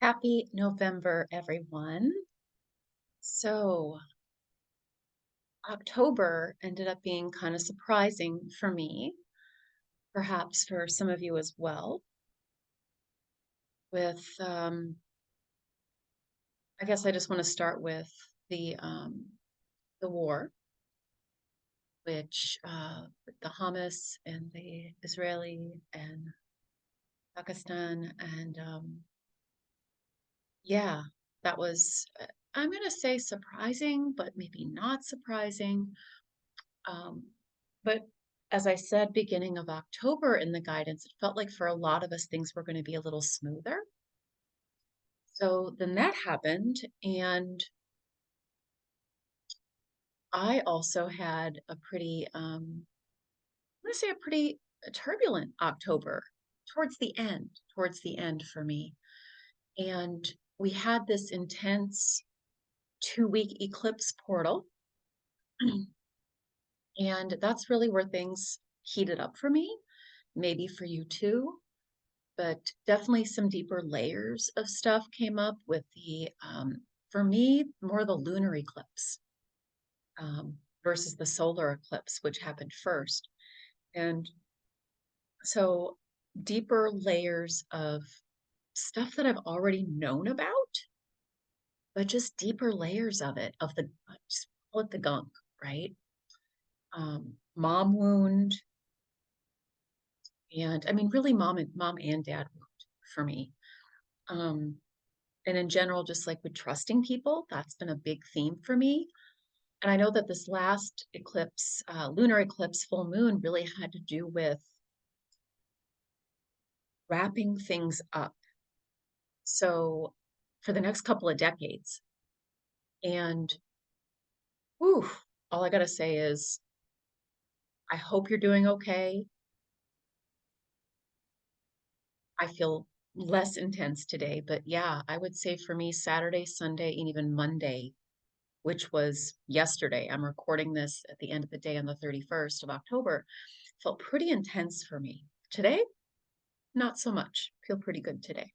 Happy November, everyone. So, October ended up being kind of surprising for me, perhaps for some of you as well, with I guess I just want to start with the war, which with the Hamas and the Israeli and Pakistan and yeah, that was I'm going to say surprising, but maybe not surprising. Um, but as I said, beginning of October in the guidance, it felt like for a lot of us, things were going to be a little smoother. So then that happened. And I also had a pretty, I'm going to say a pretty turbulent October towards the end for me. And we had this intense 2 week eclipse portal. And that's really where things heated up for me, maybe for you too. But definitely some deeper layers of stuff came up with for me, more the lunar eclipse versus the solar eclipse, which happened first. And so deeper layers of stuff that I've already known about, but just deeper layers of it, just call it the gunk, right? Mom wound, and I mean, really mom and dad wound for me. Um, and in general, just like with trusting people, that's been a big theme for me. And I know that this last eclipse, lunar eclipse, full moon, really had to do with wrapping things up. So for the next couple of decades. And whew, all I got to say is, I hope you're doing okay. I feel less intense today, but yeah, I would say for me, Saturday, Sunday, and even Monday, which was yesterday. I'm recording this at the end of the day on the 31st of October. Felt pretty intense for me. Today, not so much. Feel pretty good today.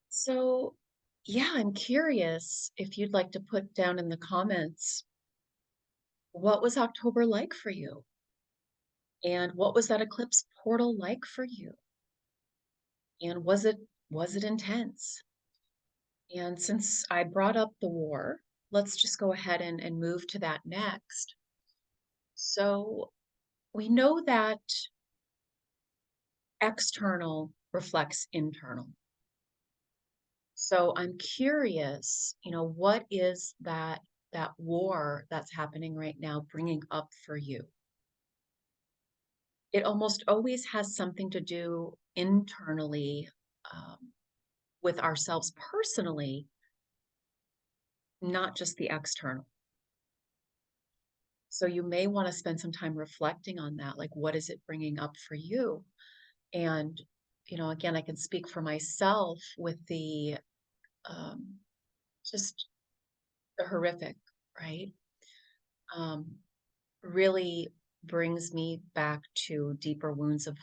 So, yeah, I'm curious if you'd like to put down in the comments what was October like for you? And what was that eclipse portal like for you? And was it intense? And since I brought up the war, let's just go ahead and move to that next. So we know that external reflects internal. So I'm curious, what is that war that's happening right now bringing up for you? It almost always has something to do internally um, with ourselves personally, not just the external. So you may want to spend some time reflecting on that, like what is it bringing up for you? And again, I can speak for myself with the um, just the horrific, right? Um, really brings me back to deeper wounds of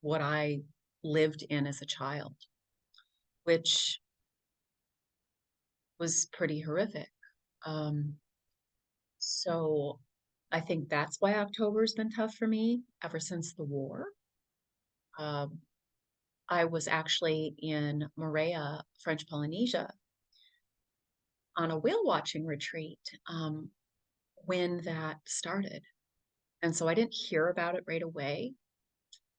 what I lived in as a child, which was pretty horrific. Um, so I think that's why October's been tough for me ever since the war. Um, I was actually in Moorea, French Polynesia, on a whale watching retreat when that started. And so I didn't hear about it right away,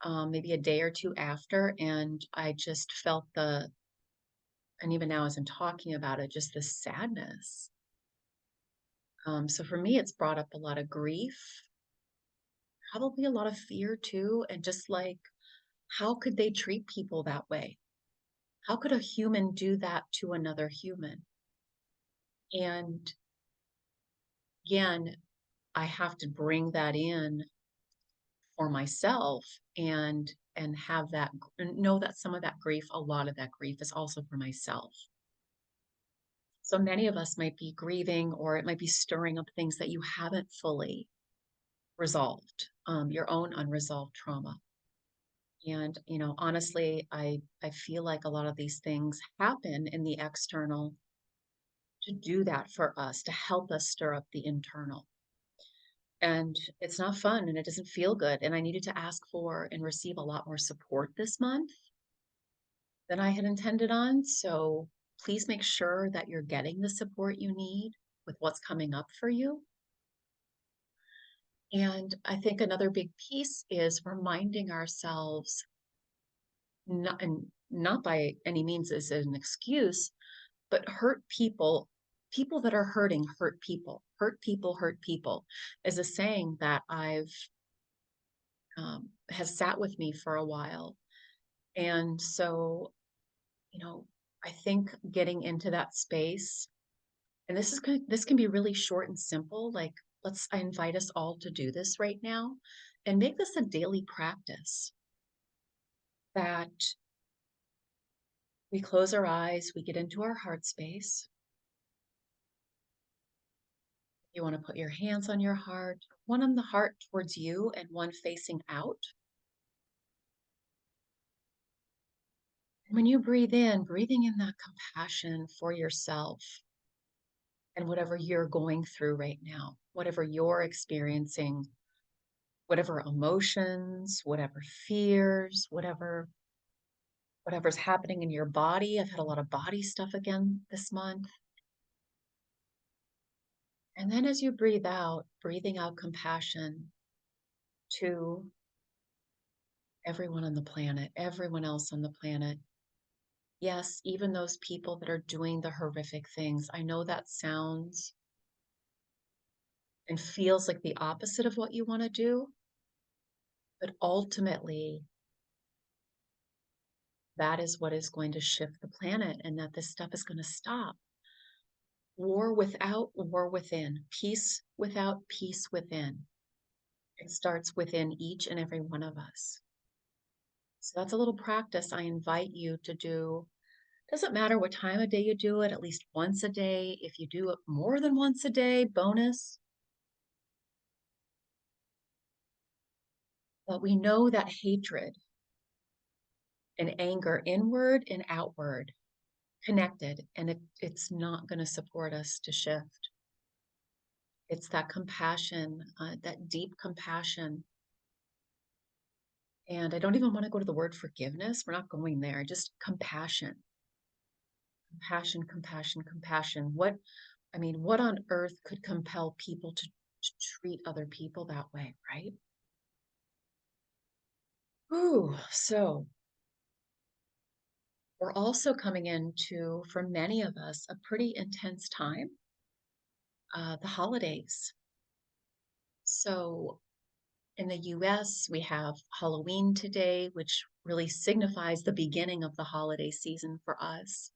maybe a day or two after. And I just felt and even now as I'm talking about it, just the sadness. So for me, it's brought up a lot of grief, probably a lot of fear too. And just like, how could they treat people that way? How could a human do that to another human? And again, I have to bring that in for myself and have that and know that some of that grief, a lot of that grief is also for myself. So many of us might be grieving, or it might be stirring up things that you haven't fully resolved, your own unresolved trauma. And, honestly, I feel like a lot of these things happen in the external to do that for us, to help us stir up the internal. And it's not fun and it doesn't feel good. And I needed to ask for and receive a lot more support this month than I had intended on. So please make sure that you're getting the support you need with what's coming up for you. And I think another big piece is reminding ourselves, not by any means as an excuse, but people that are hurting hurt people. Hurt people hurt people is a saying that I've has sat with me for a while. And so, you know, I think getting into that space, and this can be really short and simple. Like, I invite us all to do this right now and make this a daily practice that we close our eyes, we get into our heart space. You want to put your hands on your heart, one on the heart towards you and one facing out. When you breathe in, breathing in that compassion for yourself and whatever you're going through right now, whatever you're experiencing, whatever emotions, whatever fears, whatever's happening in your body. I've had a lot of body stuff again this month. And then as you breathe out, breathing out compassion to everyone on the planet, everyone else on the planet. Yes, even those people that are doing the horrific things. I know that sounds and feels like the opposite of what you want to do, but ultimately, that is what is going to shift the planet and that this stuff is going to stop. War without war within, peace without peace within. It starts within each and every one of us. So that's a little practice I invite you to do. Doesn't matter what time of day you do it, at least once a day. If you do it more than once a day, bonus. But we know that hatred and anger, inward and outward, connected, and it's not going to support us to shift. It's that compassion, that deep compassion. And I don't even want to go to the word forgiveness. We're not going there, just compassion. Compassion, compassion, compassion. What on earth could compel people to treat other people that way, right? Ooh, so we're also coming into, for many of us, a pretty intense time, the holidays. So in the US, we have Halloween today, which really signifies the beginning of the holiday season for us,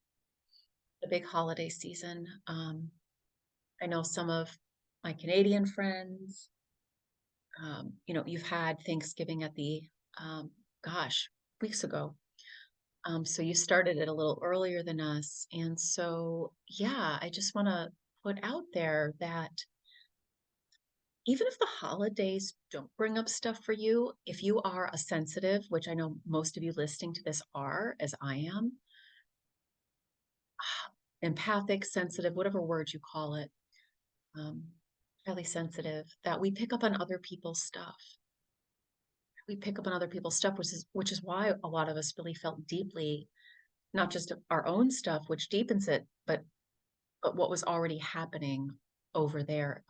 the big holiday season. I know some of my Canadian friends, you've had Thanksgiving at um, gosh, weeks ago. So you started it a little earlier than us. And so, yeah, I just want to put out there that even if the holidays don't bring up stuff for you, if you are a sensitive, which I know most of you listening to this are, as I am, empathic, sensitive, whatever word you call it, um, highly sensitive, that we pick up on other people's stuff. We pick up on other people's stuff, which is why a lot of us really felt deeply, not just our own stuff, which deepens it, but what was already happening over there,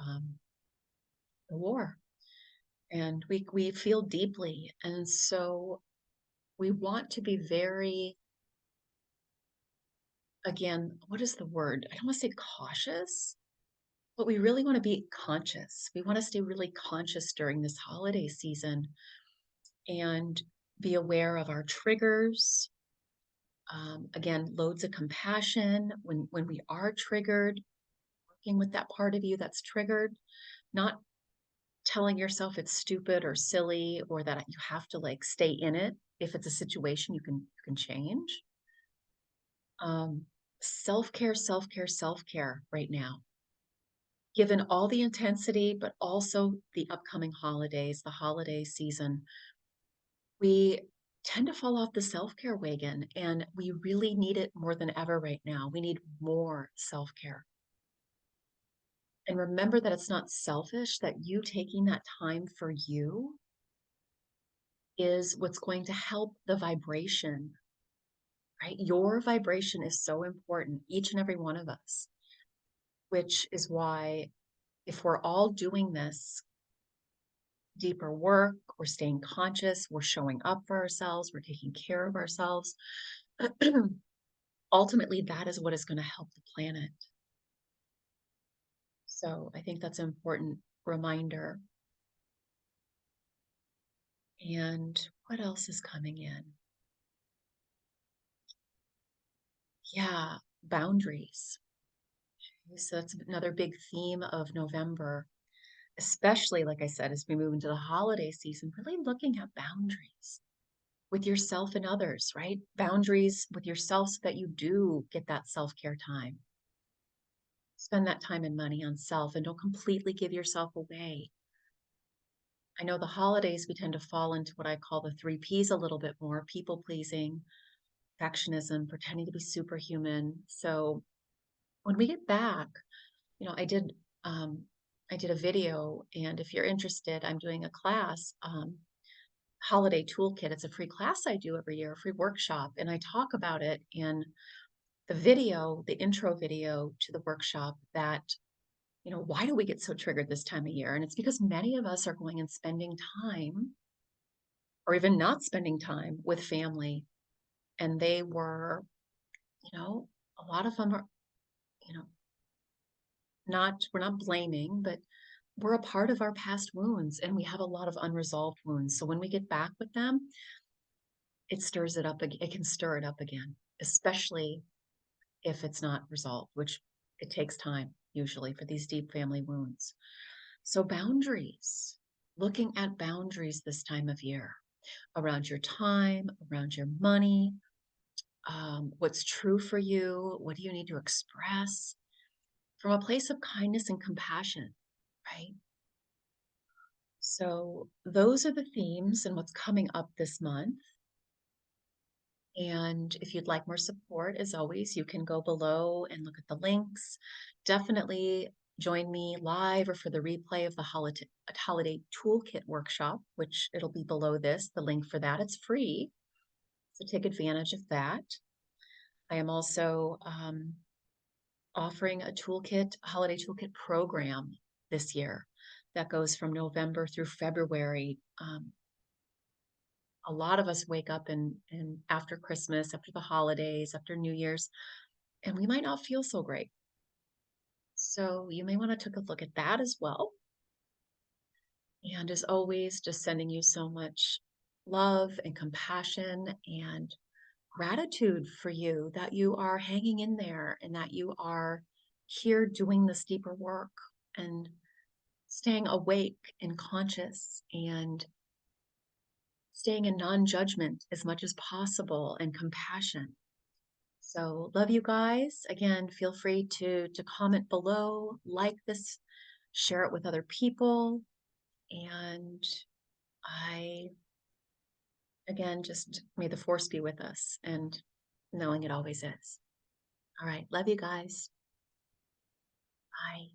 the war. And we feel deeply. And so we want to be very, again, what is the word? I don't want to say cautious, but we really want to be conscious. We want to stay really conscious during this holiday season and be aware of our triggers. Again, loads of compassion when we are triggered, working with that part of you that's triggered, not telling yourself it's stupid or silly or that you have to like stay in it. If it's a situation you can change. Self-care, self-care, self-care right now. Given all the intensity, but also the upcoming holidays, the holiday season, we tend to fall off the self-care wagon, and we really need it more than ever right now. We need more self-care. And remember that it's not selfish, that you taking that time for you is what's going to help the vibration, right? Your vibration is so important, each and every one of us, which is why if we're all doing this deeper work, we're staying conscious, we're showing up for ourselves, we're taking care of ourselves, ultimately that is what is going to help the planet. So I think that's an important reminder. And what else is coming in? Yeah, boundaries. So that's another big theme of November, especially, like I said, as we move into the holiday season, really looking at boundaries with yourself and others, right? Boundaries with yourself so that you do get that self-care time. Spend that time and money on self and don't completely give yourself away. I know the holidays, we tend to fall into what I call the three Ps a little bit more: people pleasing, perfectionism, pretending to be superhuman. So when we get back, you know, um, I did a video, and if you're interested, I'm doing a class, holiday toolkit. It's a free class I do every year, a free workshop, and I talk about it in the video, the intro video to the workshop. That, you know, why do we get so triggered this time of year? And it's because many of us are going and spending time, or even not spending time with family, and they were, you know, a lot of them are, you know, we're not blaming, but we're a part of our past wounds, and we have a lot of unresolved wounds. So when we get back with them, it stirs it up. It can stir it up again, especially if it's not resolved, which it takes time usually for these deep family wounds. So boundaries, looking at boundaries this time of year around your time, around your money, what's true for you, what do you need to express from a place of kindness and compassion, right? So those are the themes and what's coming up this month. And if you'd like more support, as always, you can go below and look at the links. Definitely join me live or for the replay of the holiday toolkit workshop, which it'll be below this, the link for that. It's free, so take advantage of that. I am also offering a holiday toolkit program this year that goes from November through February. A lot of us wake up and after Christmas, after the holidays, after New Year's, and we might not feel so great. So you may want to take a look at that as well. And as always, just sending you so much love and compassion and gratitude for you that you are hanging in there and that you are here doing this deeper work and staying awake and conscious and staying in non-judgment as much as possible and compassion. So love you guys. Again, feel free to comment below, like this, share it with other people. And I, again, just may the force be with us and knowing it always is. All right. Love you guys. Bye.